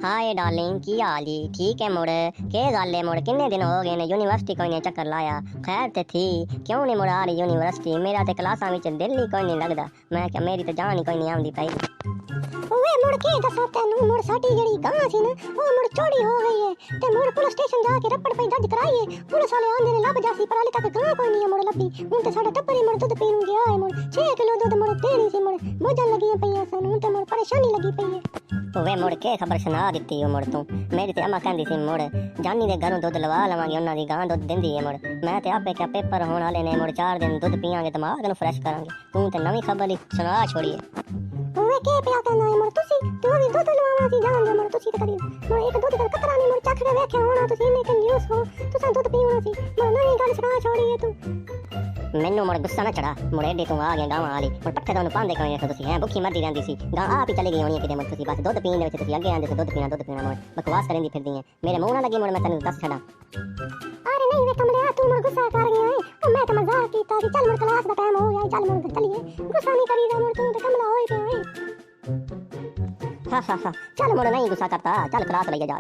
hi darling की हाल जी ठीक है मुड़ के गल है मुड़ किन्ने दिन हो गए ने यूनिवर्सिटी कोई नहीं चक्कर लाया खैर ते थी क्यों नहीं मुड़ आ रही यूनिवर्सिटी मेरा ते क्लासां विच दिल ही कोई नहीं लगदा मैं क्या मेरी ते जान ही कोई नहीं आंदी पई ओए मुड़ के दसा तेनू मुड़ साडी जेड़ी गां सी ना ओ मुड़ चोरी हो गई है ते मुड़ पुलिस स्टेशन जाके रपड़ पे दर्ज कराई है पुलिस वाले आंदे ने लब जासी पर हाले तक गां कोई नहीं है मुड़ लब्भी हुन ते साडा टप्पर ही मुड़ दुध पीन गया है मुड़ 6 किलो दुध मुड़ देनी सी मुड़ बोझन लगी पईयां सन हुन ते मुड़ परेशानी लगी पई है ओए मुड़ के खबर सुना दित्ती ओ मुड़ तू मेरी ते अम्मा कहंदी सी मुड़ जानी दे घरों दुध लवा लवांगे उन्हां दी गां दुध दिंदी है मुड़ मैं ते आपे क्या पेपर होण वाले ने मुड़ 4 दिन दुध पियांगे दिमाग नु फ्रेश करांगे तू ते नवी खबर ही सुना छोड़ी है ओए के पिया करना है मुड़ तुसी तू भी दुध लवावा सी जान दे मुड़ तुसी ते करी मुड़ एक दुध दा कतरा नहीं मुड़ चख के वेख्या होना तुसी इन्ने कंजूस हो तुसा दुध पीवना सी मुड़ नवी गल सुना छोड़ी है तू मैनू मुड़ गुस्सा ना चढ़ा मुड़ एडे तू आ गया गांव वाली मुड़ पट्ठे तो पांदे कोई नहीं तुसी हैं भुखी मरदी रहंदी सी गां आप ही चली गई होनी किते मुड़ तुसी बस दुध पीने विच तुसी अगे आंदे सी दुध पीना मुड़ बकवास करंदी फिरदी है मेरे मुंह ना लगी मुड़ मैं तन्नू दस छड़ा अरे नहीं वे कमले तू मुड़ गुस्सा कर गया है ओ मैं तो मजाक कीता कि चल मुड़ क्लास दा टाइम हो गया चल मुड़ चलिए गुस्सा नहीं करीदा मुड़ तू ते कमला होई पे है हा चल मुड़ नहीं गुस्सा करता चल क्लास लइया जा